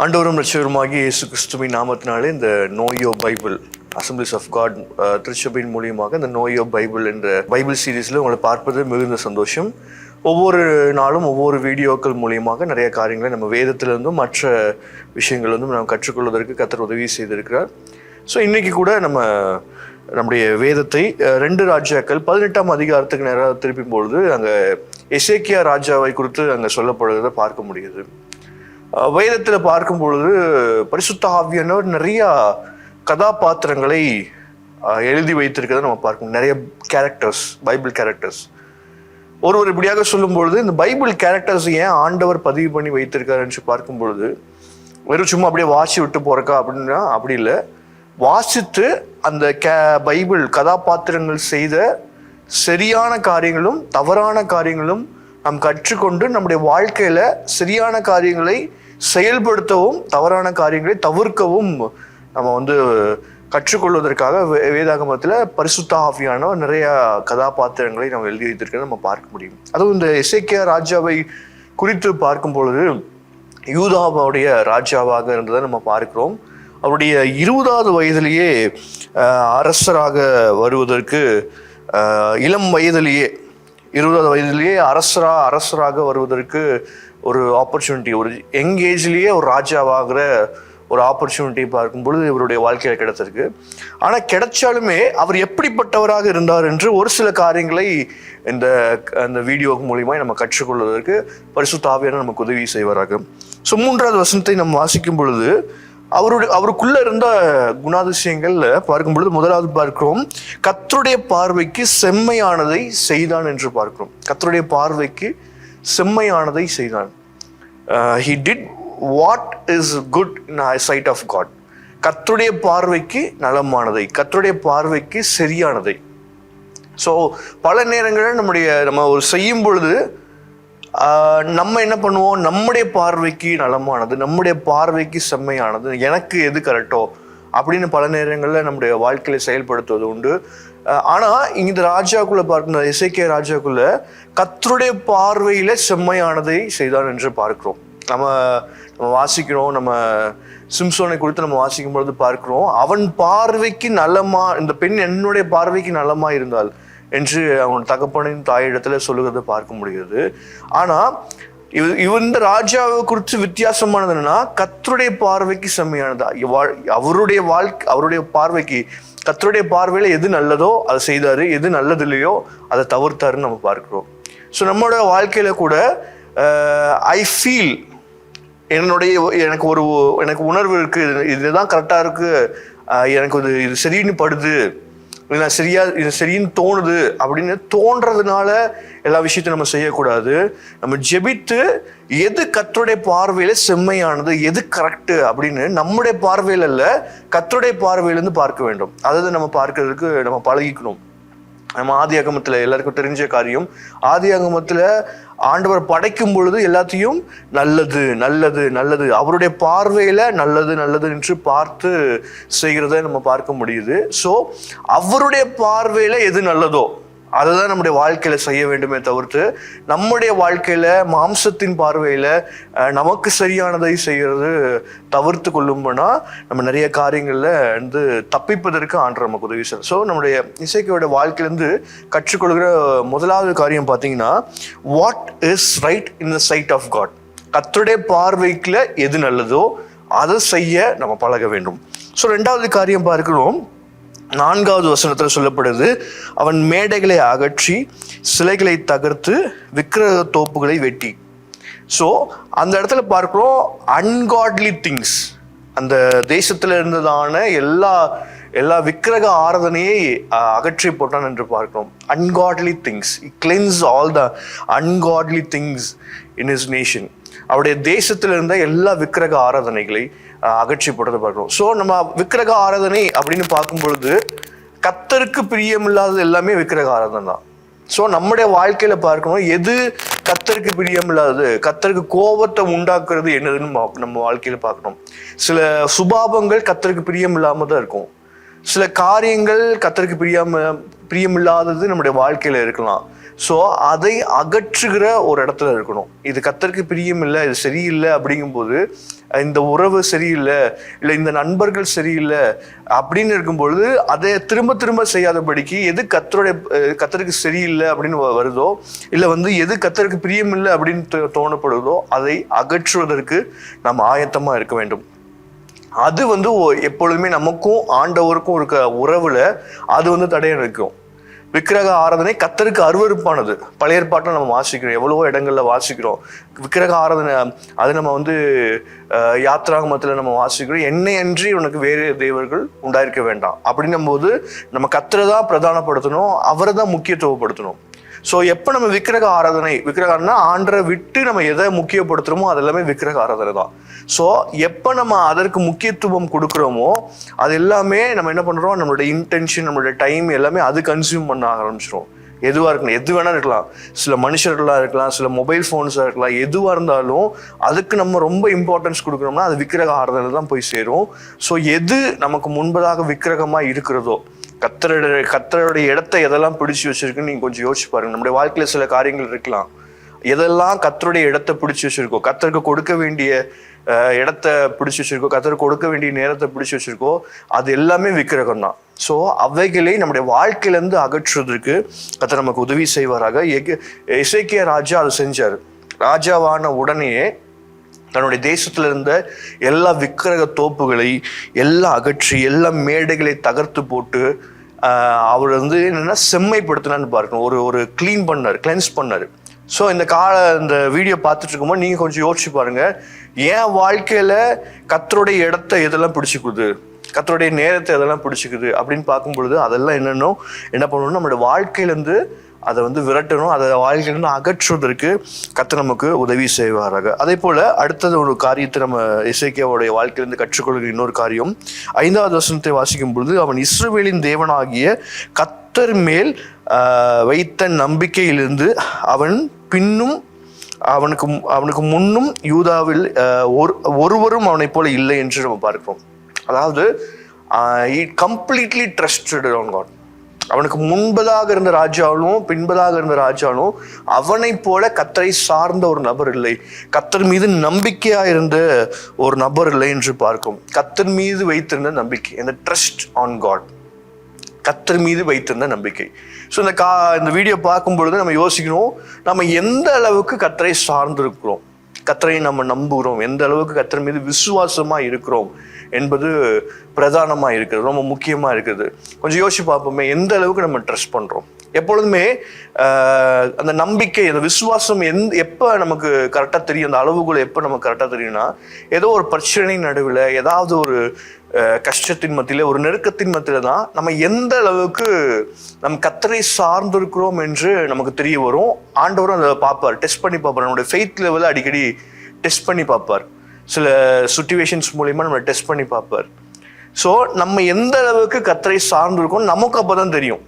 ஆண்டவரும் ரட்சகருமாகிய இயேசு கிறிஸ்துவின் நாமத்தினாலே இந்த நோயோ பைபிள் அசம்பிளிஸ் ஆஃப் காட் திருச்சபையின் மூலியமாக இந்த நோயோ பைபிள் என்ற பைபிள் சீரீஸில் உங்களை பார்ப்பது மிகுந்த சந்தோஷம். ஒவ்வொரு நாளும் ஒவ்வொரு வீடியோக்கள் மூலியமாக நிறைய காரியங்களை நம்ம வேதத்திலிருந்தும் மற்ற விஷயங்கள்லேருந்தும் நம்ம கற்றுக்கொள்வதற்கு கர்த்தர் உதவி செய்திருக்கிறார். ஸோ இன்றைக்கி கூட நம்முடைய வேதத்தை 2 ராஜாக்கள் 18ஆம் அதிகாரத்துக்கு நேராக திருப்பும் பொழுது அங்கே எசேக்கியா ராஜாவை குறித்து அங்கே சொல்லப்படுவதை பார்க்க முடியுது. வேதத்தில் பார்க்கும் பொழுது பரிசுத்த ஆவியானவர் நிறைய கதாபாத்திரங்களை எழுதி வைத்திருக்கிறத நம்ம பார்க்கணும். நிறைய கேரக்டர்ஸ், பைபிள் கேரக்டர்ஸ். ஒருவர் இப்படியாக சொல்லும் பொழுது இந்த பைபிள் கேரக்டர்ஸ் ஏன் ஆண்டவர் பதிவு பண்ணி வைத்திருக்காருன்னு பார்க்கும் பொழுது வெறும் சும்மா அப்படியே வாசி விட்டு போறக்கா அப்படின்னா அப்படி இல்லை. வாசித்து அந்த பைபிள் கதாபாத்திரங்கள் செய்த சரியான காரியங்களும் தவறான காரியங்களும் நாம் கற்றுக்கொண்டு நம்முடைய வாழ்க்கையில சரியான காரியங்களை செயல்படுத்தவும் தவறான காரியங்களை தவிர்க்கவும் நம்ம கற்றுக்கொள்வதற்காக வேதாகமத்தில் பரிசுத்த ஆவியானவர் நிறைய கதாபாத்திரங்களை நம்ம எழுதி வைத்திருக்கிறத நம்ம பார்க்க முடியும். அதுவும் இந்த எசேக்கியா ராஜாவை குறித்து பார்க்கும் பொழுது யூதாவுடைய ராஜாவாக இருந்ததை நம்ம பார்க்கிறோம். அவருடைய 20வது வயதிலேயே அரசராக வருவதற்கு இளம் வயதிலேயே 20வது வயதிலேயே அரசராக வருவதற்கு ஒரு ஆப்பர்ச்சுனிட்டி, ஒரு யங் ஏஜ்லேயே ஒரு ராஜாவாகிற ஒரு ஆப்பர்ச்சுனிட்டி பார்க்கும் பொழுது இவருடைய வாழ்க்கையில் கிடைச்சிருக்கு. ஆனால் கிடைச்சாலுமே அவர் எப்படிப்பட்டவராக இருந்தார் என்று ஒரு சில காரியங்களை இந்த வீடியோ மூலியமா நம்ம கற்றுக்கொள்வதற்கு பரிசுத்த ஆவியானவர் நமக்கு உதவி செய்வாராக. ஸோ 3வது வசனத்தை நம்ம வாசிக்கும் பொழுது அவருக்குள்ள இருந்த குணாதிசயங்கள் பார்க்கும் பொழுது முதலாவது பார்க்கிறோம், கர்த்தருடைய பார்வைக்கு செம்மையானதை செய்தான் என்று பார்க்கிறோம். கர்த்தருடைய பார்வைக்கு செம்மையானதை செய்தான். He did what is good in the sight of God. கர்த்தருடைய பார்வைக்கு நலமானதை, கர்த்தருடைய பார்வைக்கு சரியானதை. ஸோ பல நேரங்களில் நம்ம ஒரு செய்யும் பொழுது நம்ம என்ன பண்ணுவோம், நம்முடைய பார்வைக்கு நலமானது, நம்முடைய பார்வைக்கு செம்மையானது, எனக்கு எது கரெக்டோ அப்படின்னு பல நேரங்களில் நம்முடைய வாழ்க்கையில செயல்படுத்துவது உண்டு. ஆனால் இந்த ராஜாக்குள்ள பார்க்கணும், எசேக்கியா ராஜாக்குள்ள கர்த்தருடைய பார்வையில செம்மையானதை செய்தான் என்று பார்க்கிறோம். நம்ம வாசிக்கிறோம், நம்ம சிம்சோனை குறித்து நம்ம வாசிக்கும் பொழுது பார்க்கிறோம், அவன் பார்வைக்கு நலமா, இந்த பெண் என்னுடைய பார்வைக்கு நலமா இருந்தால் என்று அவன் தகப்பனின் தாயிடத்துல சொல்லுகிறத பார்க்க முடியுது. ஆனா இந்த ராஜாவை குறித்து வித்தியாசமானது என்னன்னா, கர்த்தருடைய பார்வைக்கு செம்மையானதா, அவருடைய பார்வைக்கு கர்த்தருடைய பார்வையில எது நல்லதோ அதை செய்தாரு, எது நல்லது இல்லையோ அதை தவிர்த்தாருன்னு நம்ம பார்க்கிறோம். ஸோ நம்மளோட வாழ்க்கையில கூட ஐ ஃபீல், எனக்கு உணர்வு இருக்கு, இதுதான் கரெக்டா இருக்கு, எனக்கு இது சரின்னு படுது, இது சரின்னு தோணுது அப்படின்னு தோன்றதுனால எல்லா விஷயத்தையும் நம்ம செய்யக்கூடாது. நம்ம ஜெபித்து எது கர்த்தருடைய பார்வையில செம்மையானது, எது கரெக்டு அப்படின்னு நம்முடைய பார்வையில இல்ல கர்த்தருடைய பார்வையிலிருந்து பார்க்க வேண்டும். அதாவது நம்ம பார்க்கறதுக்கு நம்ம பழகிக்கணும். நம்ம ஆதியாகமத்துல எல்லாருக்கும் தெரிஞ்ச காரியம், ஆதியாகமத்துல ஆண்டவர் படைக்கும் பொழுது எல்லாத்தையும் நல்லது நல்லது நல்லது, அவருடைய பார்வையில நல்லது நல்லது என்று பார்த்து செய்கிறத நம்ம பார்க்க முடியுது. ஸோ அவருடைய பார்வையில எது நல்லதோ அதை தான் நம்முடைய வாழ்க்கையில செய்ய வேண்டுமே தவிர்த்து நம்முடைய வாழ்க்கையில மாம்சத்தின் பார்வையில நமக்கு சரியானதை செய்யறது தவிர்த்து கொள்ளும்னா நம்ம நிறைய காரியங்கள்ல தப்பிப்பதற்கு ஆண்டவர் நமக்கு உதவி செய்யும். ஸோ நம்முடைய இசைக்கியோட வாழ்க்கையிலேருந்து கற்றுக்கொள்கிற முதலாவது காரியம் பார்த்தீங்கன்னா, what is right in the sight of God. கர்த்தருடைய பார்வைக்குள்ள எது நல்லதோ அதை செய்ய நம்ம பழக வேண்டும். ஸோ 2வது காரியம் பார்க்கிறோம், 4வது வசனத்தில் சொல்லப்படுது, அவன் மேடைகளை அகற்றி சிலைகளை தகர்த்து விக்கிரக தோப்புகளை வெட்டி. ஸோ அந்த இடத்துல பார்க்கிறோம், அன்காட்லி திங்ஸ், அந்த தேசத்துல இருந்ததான எல்லா விக்கிரக ஆராதனையை அகற்றி போட்டான் என்று பார்க்கிறோம். Ungodly things, cleanse all the ungodly things in his nation. அவருடைய தேசத்துல இருந்த எல்லா விக்கிரக ஆராதனைகளை அகற்றி போட்டதை பார்க்கிறோம். ஸோ நம்ம விக்கிரக ஆராதனை அப்படின்னு பார்க்கும் பொழுது கர்த்தருக்கு பிரியமில்லாதது எல்லாமே விக்கிரக ஆராதனை தான். ஸோ நம்முடைய வாழ்க்கையில பார்க்கணும், எது கர்த்தருக்கு பிரியமில்லாதது, கர்த்தருக்கு கோபத்தை உண்டாக்குறது என்னதுன்னு நம்ம வாழ்க்கையில பார்க்கணும். சில சுபாவங்கள் கர்த்தருக்கு பிரியம் இல்லாம தான் இருக்கும். சில காரியங்கள் கர்த்தருக்கு பிரியமில்லாதது நம்முடைய வாழ்க்கையில இருக்கலாம். ஸோ அதை அகற்றுகிற ஒரு இடத்துல இருக்கணும். இது கர்த்தருக்கு பிரியம் இல்லை, இது சரியில்லை அப்படிங்கும்போது, இந்த உறவு சரியில்லை, இல்லை இந்த நண்பர்கள் சரியில்லை அப்படின்னு இருக்கும்பொழுது அதை திரும்ப திரும்ப செய்யாதபடிக்கு எது கர்த்தருக்கு சரியில்லை அப்படின்னு வருதோ, இல்லை எது கர்த்தருக்கு பிரியம் இல்லை அப்படின்னு தோணப்படுதோ அதை அகற்றுவதற்கு நாம் ஆயத்தமாக இருக்க வேண்டும். அது எப்பொழுதுமே நமக்கும் ஆண்டவருக்கும் இருக்க உறவுல அது தடையா இருக்கும். விக்கிரக ஆராதனை கர்த்தருக்கு அருவருப்பானது. பழைய ஏற்பாட்டில் நம்ம வாசிக்கிறோம், எவ்வளவோ இடங்கள்ல வாசிக்கிறோம். விக்கிரக ஆராதனை அது நம்ம யாத்ராகமத்தில் நம்ம வாசிக்கிறோம், என்னை அன்றி உனக்கு வேறு தேவர்கள் உண்டாயிருக்க வேண்டாம் அப்படின்னும் போது நம்ம கர்த்தரை தான் பிரதானப்படுத்தணும், அவரை தான் முக்கியத்துவப்படுத்தணும். ஸோ எப்போ நம்ம விக்கிரகம்னா ஆண்டரை விட்டு நம்ம எதை முக்கியப்படுத்துகிறோமோ அது எல்லாமே விக்கிரக ஆராதனை தான். ஸோ எப்போ நம்ம அதற்கு முக்கியத்துவம் கொடுக்குறோமோ அது எல்லாமே நம்ம என்ன பண்ணுறோம், நம்மளோட இன்டென்ஷன், நம்மளோட டைம் எல்லாமே அது கன்சியூம் பண்ண ஆரம்பிச்சிடும். எதுவாக இருக்கணும், எது வேணா இருக்கலாம், சில மனுஷர்களாக இருக்கலாம், சில மொபைல் ஃபோன்ஸாக இருக்கலாம், எதுவாக இருந்தாலும் அதுக்கு நம்ம ரொம்ப இம்பார்ட்டன்ஸ் கொடுக்குறோம்னா அது விக்கிரக ஆராதனை தான் போய் சேரும். ஸோ எது நமக்கு முன்பதாக விக்கிரகமாக இருக்கிறதோ, கர்த்தருடைய இடத்தை எதெல்லாம் பிடிச்சி வச்சிருக்குன்னு நீங்க கொஞ்சம் யோசிச்சு பாருங்க. நம்முடைய வாழ்க்கையில சில காரியங்கள் இருக்கலாம், எதெல்லாம் கர்த்தருடைய இடத்தை பிடிச்சி வச்சிருக்கோ, கர்த்தருக்கு கொடுக்க வேண்டிய இடத்தை பிடிச்சி வச்சிருக்கோ, கர்த்தருக்கு கொடுக்க வேண்டிய நேரத்தை பிடிச்சி வச்சிருக்கோ, அது எல்லாமே விக்கிரகம் தான். ஸோ அவைகளை நம்முடைய வாழ்க்கையிலேருந்து அகற்றுவதற்கு கர்த்தர் நமக்கு உதவி செய்வாராக. எசேக்கியா ராஜா அதை செஞ்சார். ராஜாவான உடனேயே தன்னுடைய தேசத்துல இருந்த எல்லா விக்கிரக தோப்புகளை எல்லாம் அகற்றி எல்லா மேடைகளை தகர்த்து போட்டு அவர் என்னன்னா செம்மைப்படுத்தினான்னு பார்க்கணும், ஒரு கிளென்ஸ் பண்ணாரு. ஸோ இந்த வீடியோ பார்த்துட்டு இருக்கும்போது நீங்க கொஞ்சம் யோசிச்சு பாருங்க, என் வாழ்க்கையில கர்த்தருடைய இடத்தை எதெல்லாம் பிடிச்சிக்குது, கர்த்தருடைய நேரத்தை எதெல்லாம் பிடிச்சிக்குது அப்படின்னு பார்க்கும் பொழுது அதெல்லாம் என்ன பண்ணணும், நம்மளோட வாழ்க்கையிலேருந்து அதை விரட்டணும், அதை வாழ்க்கையிலிருந்து அகற்றுவதற்கு கர்த்தர் நமக்கு உதவி செய்வாராக. அதே போல அடுத்தது ஒரு காரியத்தை நம்ம எசேக்கியாவுடைய வாழ்க்கையிலிருந்து கற்றுக்கொள்கிற இன்னொரு காரியம், 5வது வசனத்தை வாசிக்கும் பொழுது, அவன் இஸ்ரவேலின் தேவனாகிய கர்த்தர் மேல் வைத்த நம்பிக்கையிலிருந்து அவன் பின்னும் அவனுக்கு முன்னும் யூதாவில் ஒருவரும் அவனை போல இல்லை என்று நம்ம பார்க்கிறோம். அதாவது he completely trusted on God. அவனுக்கு முன்பதாக இருந்த ராஜாவும் பின்பதாக இருந்த ராஜாவும் அவனை போல கர்த்தரை சார்ந்த ஒரு நபர் இல்லை, கர்த்தர் மீது நம்பிக்கையா இருந்த ஒரு நபர் இல்லை என்று பார்க்கும். கர்த்தர் மீது வைத்திருந்த நம்பிக்கை, இந்த ட்ரஸ்ட் ஆன் காட், கர்த்தர் மீது வைத்திருந்த நம்பிக்கை. ஸோ இந்த வீடியோ பார்க்கும் பொழுது நம்ம யோசிக்கணும், நம்ம எந்த அளவுக்கு கர்த்தரை சார்ந்து இருக்கிறோம், கர்த்தரை நம்ம நம்புகிறோம், எந்த அளவுக்கு கர்த்தர் மீது விசுவாசமா இருக்கிறோம் என்பது பிரதானமா இருக்குது, ரொம்ப முக்கியமா இருக்குது. கொஞ்சம் யோசிச்சு பார்ப்போமே, எந்த அளவுக்கு நம்ம ட்ரஸ்ட் பண்றோம். எப்பொழுதுமே அந்த நம்பிக்கை, அந்த விசுவாசம் எப்போ நமக்கு கரெக்டாக தெரியும், அந்த அளவுக்குள்ள எப்போ நமக்கு கரெக்டாக தெரியும்னா, ஏதோ ஒரு பிரச்சனை நடுவில், ஏதாவது ஒரு கஷ்டத்தின் மத்தியில, ஒரு நெருக்கத்தின் மத்தியில தான் நம்ம எந்த அளவுக்கு நம்ம கர்த்தரை சார்ந்திருக்கிறோம் என்று நமக்கு தெரிய வரும். ஆண்டவரும் அதை பார்ப்பார், டெஸ்ட் பண்ணி பார்ப்பார், நம்மளுடைய ஃபெய்த் லெவலை அடிக்கடி டெஸ்ட் பண்ணி பார்ப்பார், சில சிச்சுவேஷன்ஸ் மூலியமா நம்ம டெஸ்ட் பண்ணி பார்ப்பார். ஸோ நம்ம எந்த அளவுக்கு கர்த்தரை சார்ந்திருக்கோம் நமக்கு அப்போதான் தெரியும்.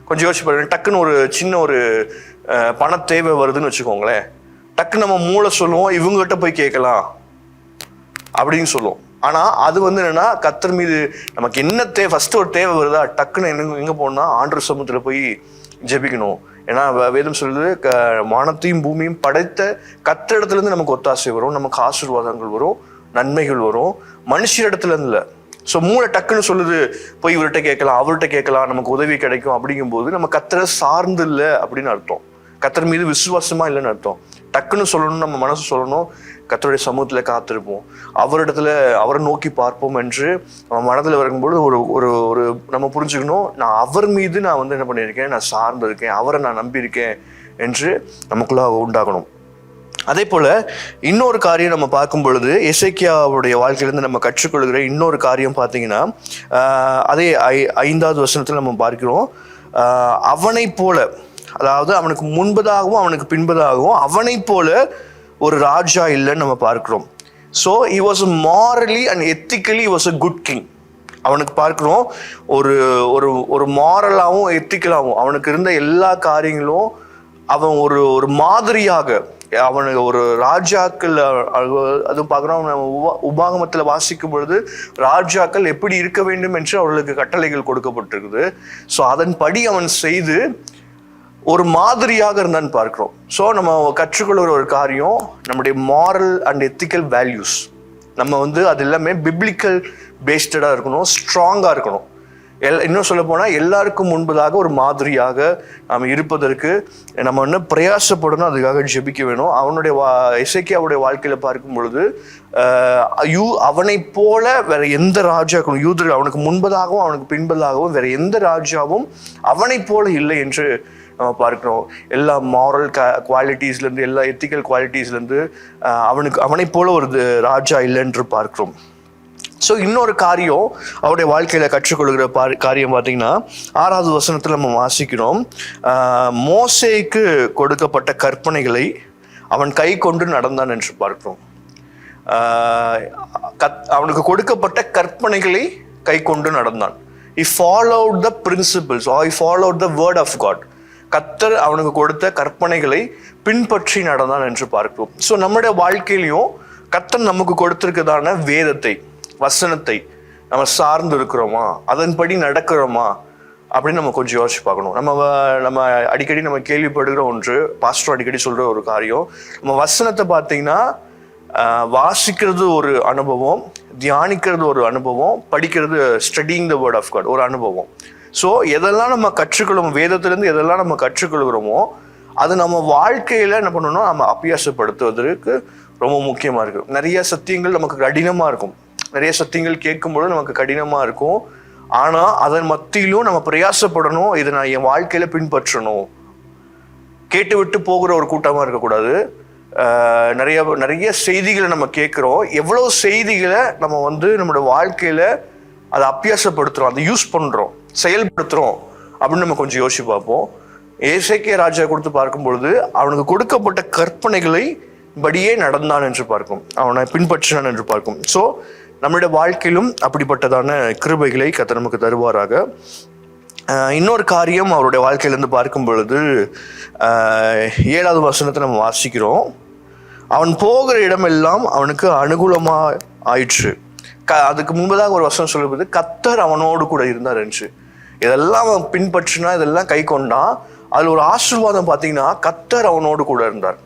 கொஞ்சம் யோசிச்சு பாருங்க, டக்குன்னு ஒரு சின்ன ஒரு பண தேவை வருதுன்னு வச்சுக்கோங்களேன், டக்குன்னு நம்ம மூளை சொல்லுவோம் இவங்ககிட்ட போய் கேட்கலாம் அப்படின்னு சொல்லுவோம். ஆனா அது என்னன்னா, கர்த்தர் மீது நமக்கு என்ன ஃபர்ஸ்ட் ஒரு தேவை வருதா, டக்குன்னு எங்க போனா ஆண்டவர் சமூகத்துல போய் ஜெபிக்கணும். ஏன்னா வேதம் சொல்லுது, வானத்தையும் பூமியும் படைத்த கர்த்தரிடத்துல இருந்து நமக்கு ஒத்தாசை வரும், நமக்கு ஆசீர்வாதங்கள் வரும், நன்மைகள் வரும், மனுஷரிடத்துல இருந்து இல்லை. ஸோ மூளை டக்குன்னு சொல்லுது போய் இவர்கிட்ட கேட்கலாம், அவர்கிட்ட கேட்கலாம், நமக்கு உதவி கிடைக்கும். அப்படிங்கும்போது நம்ம கர்த்தரை சார்ந்து இல்லை அப்படின்னு அர்த்தம், கர்த்தர் மீது விசுவாசமா இல்லைன்னு அர்த்தம். டக்குன்னு சொல்லணும், நம்ம மனசு சொல்லணும், கர்த்தருடைய சமூகத்துல காத்திருப்போம், அவரை நோக்கி பார்ப்போம் என்று நம்ம மனதில் வரும்போது ஒரு நம்ம புரிஞ்சுக்கணும், நான் அவர் மீது நான் என்ன பண்ணியிருக்கேன், நான் சார்ந்திருக்கேன், அவரை நான் நம்பியிருக்கேன் என்று நமக்குள்ள உண்டாகணும். அதே போல இன்னொரு காரியம் நம்ம பார்க்கும் பொழுது, எசேக்கியாவுடைய வாழ்க்கையிலிருந்து நம்ம கற்றுக்கொள்கிற இன்னொரு காரியம் பார்த்தீங்கன்னா, அதே 5வது வசனத்தில் நம்ம பார்க்கிறோம், அவனை போல, அதாவது அவனுக்கு முன்பதாகவும் அவனுக்கு பின்பதாகவும் அவனை போல ஒரு ராஜா இல்லைன்னு நம்ம பார்க்கிறோம். So he was morally and ethically he was a good king. அவனுக்கு பார்க்கிறோம் ஒரு மாரலாகவும் எத்திக்கலாகவும் அவனுக்கு இருந்த எல்லா காரியங்களும் அவன் ஒரு மாதிரியாக, அவனுக்கு ஒரு ராஜாக்கள், அதுவும் பார்க்குறோம் உபாகமத்தில் வாசிக்கும் பொழுது ராஜாக்கள் எப்படி இருக்க வேண்டும் என்று அவர்களுக்கு கட்டளைகள் கொடுக்கப்பட்டிருக்குது. ஸோ அதன்படி அவன் செய்து ஒரு மாதிரியாக இருந்தான்னு பார்க்கிறோம். ஸோ நம்ம கற்றுக்கொள்கிற ஒரு காரியம் நம்முடைய மாரல் அண்ட் எத்திக்கல் வேல்யூஸ். நம்ம வந்து அது எல்லாமே பிப்ளிக்கல் பேஸ்டடாக இருக்கணும், ஸ்ட்ராங்காக இருக்கணும். இன்னும் சொல்ல போனால் எல்லாருக்கும் முன்பதாக ஒரு மாதிரியாக நாம் இருப்பதற்கு நம்ம இன்னும் பிரயாசப்படணும், அதுக்காக ஜெபிக்க வேணும். அவனுடைய எசேக்கியாவுடைய வாழ்க்கையில் பார்க்கும் பொழுது அவனை போல வேற எந்த ராஜாக்கும், யூதர்கள் அவனுக்கு முன்பதாகவும் அவனுக்கு பின்பதாகவும் வேற எந்த ராஜாவும் அவனை போல இல்லை என்று நம்ம பார்க்கிறோம். எல்லா மாரல் குவாலிட்டிஸ்லேருந்து, எல்லா எத்திக்கல் குவாலிட்டிஸ்லேருந்து அவனை போல ஒரு ராஜா இல்லை என்று பார்க்கிறோம். ஸோ இன்னொரு காரியம் அவருடைய வாழ்க்கையில் கற்றுக்கொள்கிற காரியம் பார்த்தீங்கன்னா 6வது வசனத்தில் நம்ம வாசிக்கிறோம், மோசேக்கு கொடுக்கப்பட்ட கற்பனைகளை அவன் கை கொண்டு நடந்தான் என்று பார்க்கிறோம். அவனுக்கு கொடுக்கப்பட்ட கற்பனைகளை கை கொண்டு நடந்தான். He followed the principles or he followed the word of God. கர்த்தர் அவனுக்கு கொடுத்த கற்பனைகளை பின்பற்றி நடந்தான் என்று பார்க்கிறோம். ஸோ நம்முடைய வாழ்க்கையிலையும் கர்த்தர் நமக்கு கொடுத்திருக்கிறதான வேதத்தை, வசனத்தை நம்ம சார்ந்து இருக்கிறோமா, அதன்படி நடக்கிறோமா அப்படின்னு நம்ம கொஞ்சம் யோசிச்சு பார்க்கணும். நம்ம அடிக்கடி நம்ம கேள்விப்படுகிற ஒன்று, பாஸ்டர் அடிக்கடி சொல்ற ஒரு காரியம், நம்ம வசனத்தை பார்த்தீங்கன்னா வாசிக்கிறது ஒரு அனுபவம், தியானிக்கிறது ஒரு அனுபவம், படிக்கிறது studying the word of God ஒரு அனுபவம். ஸோ எதெல்லாம் நம்ம கற்றுக்கொள்ளும், வேதத்திலேருந்து எதெல்லாம் நம்ம கற்றுக்கொள்கிறோமோ அது நம்ம வாழ்க்கையில் என்ன பண்ணணும், நம்ம அபியாசப்படுத்துவதற்கு ரொம்ப முக்கியமாக இருக்குது. நிறைய சத்தியங்கள் நமக்கு கடினமாக இருக்கும், நிறைய சத்தியங்கள் கேட்கும்போது நமக்கு கடினமாக இருக்கும். ஆனால் அதன் மத்தியிலும் நம்ம பிரயாசப்படணும், இதை நான் என் வாழ்க்கையில் பின்பற்றணும். கேட்டு விட்டு போகிற ஒரு கூட்டமாக இருக்கக்கூடாது. நிறைய செய்திகளை நம்ம கேட்குறோம், எவ்வளோ செய்திகளை நம்ம வந்து நம்மளோட வாழ்க்கையில் அதை அபியாசப்படுத்துகிறோம், அதை யூஸ் பண்ணுறோம், செயல்படுத்துகிறோம் அப்படின்னு நம்ம கொஞ்சம் யோசிச்சு பார்ப்போம். எசேக்கியா ராஜா கொடுத்து பார்க்கும் பொழுது அவனுக்கு கொடுக்கப்பட்ட கற்பனைகளை படியே நடந்தான் என்று பார்க்கும், அவனை பின்பற்றினான் என்று பார்க்கும். ஸோ நம்மளுடைய வாழ்க்கையிலும் அப்படிப்பட்டதான கிருபைகளை கர்த்தர் நமக்கு தருவாராக. இன்னொரு காரியம் அவருடைய வாழ்க்கையிலேருந்து பார்க்கும் பொழுது 7வது வசனத்தை நம்ம வாசிக்கிறோம், அவன் போகிற இடமெல்லாம் அவனுக்கு அனுகூலமாக ஆயிற்று. அதுக்கு முன்பதாக ஒரு வசனம் சொல்லும்போது கர்த்தர் அவனோடு கூட இருந்தார் என்று. இதெல்லாம் அவன் பின்பற்றினா, இதெல்லாம் கை கொண்டான், அதில் ஒரு ஆசீர்வாதம் பார்த்தீங்கன்னா கர்த்தர் அவனோடு கூட இருந்தார்.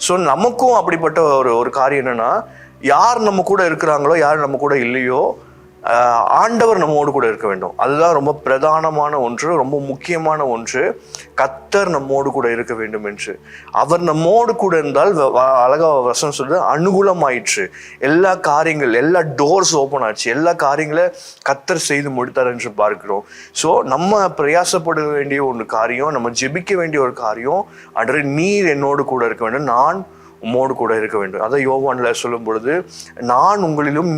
ஸோ நமக்கும் அப்படிப்பட்ட ஒரு காரியம் என்னன்னா, யார் நம்ம கூட இருக்கிறாங்களோ, யார் நம்ம கூட இல்லையோ, ஆண்டவர் நம்மோடு கூட இருக்க வேண்டும். அதுதான் ரொம்ப பிரதானமான ஒன்று, ரொம்ப முக்கியமான ஒன்று. கர்த்தர் நம்மோடு கூட இருக்க வேண்டும் என்று. அவர் நம்மோடு கூட இருந்தால் அழகா வசனம் சொல்றது அனுகூலமாயிற்று. எல்லா காரியங்கள், எல்லா டோர்ஸ் ஓப்பன் ஆச்சு, எல்லா காரியங்களை கர்த்தர் செய்து முடித்தார் என்று பார்க்கிறோம். ஸோ நம்ம பிரயாசப்பட வேண்டிய ஒரு காரியம், நம்ம ஜெபிக்க வேண்டிய ஒரு காரியம், அன்று நீர் என்னோடு கூட இருக்க வேண்டும், நான் உம்மோடு கூட இருக்க வேண்டும். அதை யோவான்ல சொல்லும் பொழுது, நான் உங்களிலும்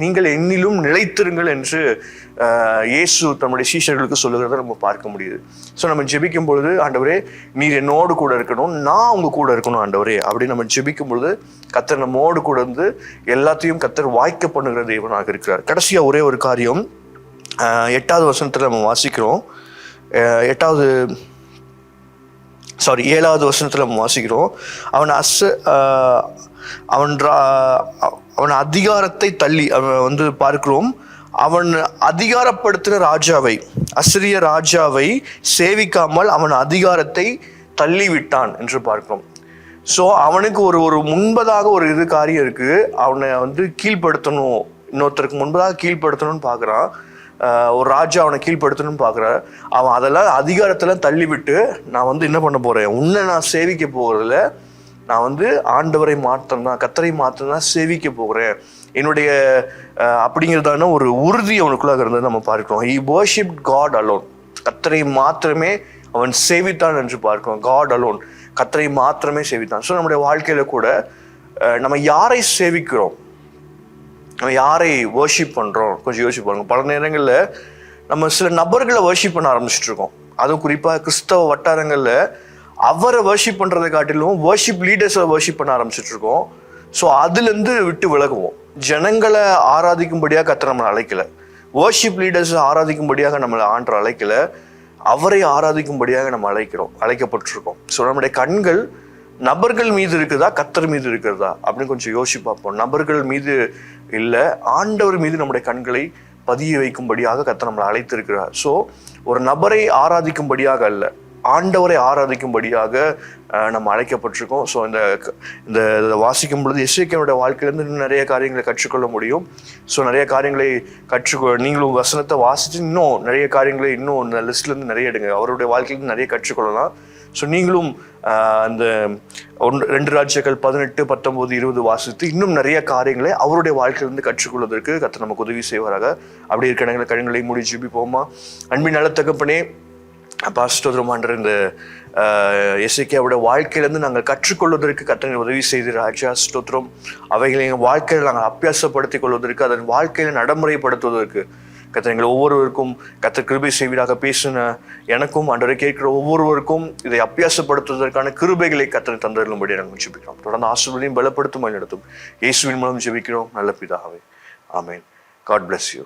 நீங்கள் என்னிலும் நிலைத்திருங்கள் என்று இயேசு தம்முடைய சீஷர்களுக்கு சொல்லுகிறத நம்ம பார்க்க முடியுது. ஸோ நம்ம ஜெபிக்கும் பொழுது, ஆண்டவரே நீர் என்னோடு கூட இருக்கணும், நான் உங்க கூட இருக்கணும் ஆண்டவரே அப்படின்னு நம்ம ஜெபிக்கும் பொழுது கர்த்தர் நம்மோடு கூட இருந்து எல்லாத்தையும் கர்த்தர் வாய்க்க பண்ணுகிற தேவனாக இருக்கிறார். கடைசியா ஒரே ஒரு காரியம் 8வது வசனத்துல நம்ம வாசிக்கிறோம், 7வது வசனத்தில் நம்ம வாசிக்கிறோம், அவன் அதிகாரத்தை தள்ளி அவன் வந்து பார்க்கிறோம், அவன் அதிகாரப்படுத்தின ராஜாவை, அசிரிய ராஜாவை சேவிக்காமல் அவன் அதிகாரத்தை தள்ளிவிட்டான் என்று பார்க்கிறோம். ஸோ அவனுக்கு ஒரு முன்பதாக ஒரு காரியம் இருக்கு, அவனை வந்து கீழ்ப்படுத்தணும், இன்னொருத்தருக்கு முன்பதாக கீழ்ப்படுத்தணும்னு பார்க்குறான். ஒரு ராஜா அவனை கீழ்ப்படுத்தணும்னு பார்க்குறான். அவன் அதெல்லாம் அதிகாரத்தெல்லாம் தள்ளிவிட்டு, நான் வந்து என்ன பண்ண போறேன், உன்னை நான் சேவிக்க போகிறதில்ல, நான் வந்து ஆண்டவரை மாத்திரம், கர்த்தரை மாத்திரம் தான் சேவிக்க போகிறேன், என்னுடைய அப்படிங்கிறதான ஒரு உறுதி அவனுக்குள்ளாக இருந்தது நம்ம பார்க்கிறோம். He worshipped God alone. கர்த்தரை மாத்திரமே அவன் சேவித்தான் என்று பார்க்கிறோம். God alone, கர்த்தரை மாத்திரமே சேவித்தான். ஸோ நம்முடைய வாழ்க்கையில கூட நம்ம யாரை சேவிக்கிறோம், நம்ம யாரை வர்ஷிப் பண்ணுறோம் கொஞ்சம் யோசிச்சு பாருங்க. பல நேரங்களில் நம்ம சில நபர்களை வர்ஷிப் பண்ண ஆரம்பிச்சுட்டு இருக்கோம். அதுவும் குறிப்பாக கிறிஸ்தவ வட்டாரங்களில் அவரை வர்ஷிப் பண்ணுறதை காட்டிலும் வர்ஷிப் லீடர்ஸை வர்ஷிப் பண்ண ஆரம்பிச்சுட்டு இருக்கோம். ஸோ அதுலேருந்து விட்டு விலகுவோம். ஜனங்களை ஆராதிக்கும்படியாக கர்த்தர் நம்மளை அழைக்கலை, வர்ஷிப் லீடர்ஸை ஆராதிக்கும்படியாக நம்மளை ஆண்டவர் அழைக்கலை, அவரை ஆராதிக்கும்படியாக நம்ம அழைக்கப்பட்டிருக்கோம். ஸோ நம்முடைய கண்கள் நபர்கள் மீது இருக்குதா, கர்த்தர் மீது இருக்கிறதா அப்படின்னு கொஞ்சம் யோசிச்சு பார்ப்போம். நபர்கள் மீது இல்லை, ஆண்டவர் மீது நம்முடைய கண்களை பதிய வைக்கும்படியாக கர்த்தர் நம்மளை அழைத்திருக்கிறார். ஸோ ஒரு நபரை ஆராதிக்கும்படியாக அல்ல, ஆண்டவரை ஆராதிக்கும்படியாக நம்ம அழைக்கப்பட்டிருக்கோம். ஸோ இந்த வாசிக்கும் பொழுது எசேக்கியாவுடைய வாழ்க்கையிலேருந்து இன்னும் நிறைய காரியங்களை கற்றுக்கொள்ள முடியும். ஸோ நிறைய காரியங்களை நீங்களும் வசனத்தை வாசித்து இன்னும் நிறைய காரியங்களை இன்னும் இந்த லிஸ்ட்லேருந்து நிறைய எடுங்க. அவருடைய வாழ்க்கையிலேருந்து நிறைய கற்றுக்கொள்ளலாம். ஸோ நீங்களும் அந்த 2 ராஜ்யங்கள் 18, 19, 20 வாசித்து இன்னும் நிறைய காரியங்களை அவருடைய வாழ்க்கையிலிருந்து கற்றுக்கொள்வதற்கு கர்த்தர் நமக்கு உதவி செய்வாராக. அப்படி இருக்கிற கண்களை மூடி ஜெபிப்போமா. அன்பின் நல்ல தகப்பனே, ஸ்தோத்திரமான்ற இந்த எசேக்கியாவுடைய வாழ்க்கையிலேருந்து நாங்கள் கற்றுக்கொள்வதற்கு கர்த்தர் உதவி செய்து ராஜா ஸ்தோத்திரம். அவைகளை எங்கள் வாழ்க்கையில் நாங்கள் அபியாசப்படுத்திக் கொள்வதற்கு, அதன் வாழ்க்கையில் நடைமுறைப்படுத்துவதற்கு கர்த்தர் எங்கள் ஒவ்வொருவருக்கும் கர்த்தர் கிருபை செய்வீராக. பேசின எனக்கும் ஆண்டவரை கேட்கிற ஒவ்வொருவருக்கும் இதை அபியாசப்படுத்துவதற்கான கிருபைகளை கர்த்தர் தந்தருளும்படி நாங்கள் ஜெபிக்கிறோம். தொடர்ந்து ஆசீர்வாதத்தையும் பலப்படுத்தும் நடத்தும் இயேசுவின் மூலம் ஜெபிக்கிறோம் நல்ல பிதாவே. ஆமென். God bless you.